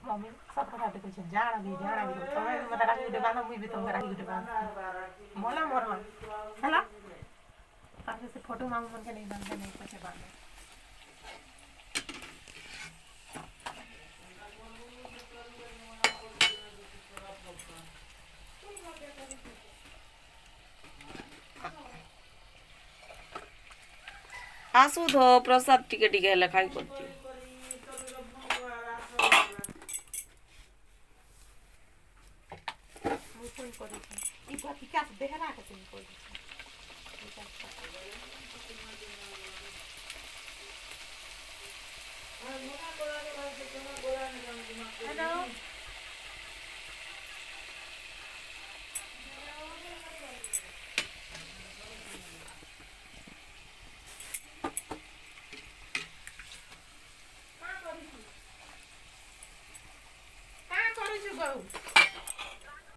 mummy सब कथा देखै छै जाना भी तमे मत राखी गुटे बांध मुई भी तुमके राखी गुटे बांध मोला मोरला हला ताके से फोटो मांग मन के नहीं बांधे नहीं पछे बांधे आसु धो प्रसाद टिके टिके हेले खाई करछि मुई फोन करी ई बात क्या देहरा के तुम कोई हेलो का करै छु बहु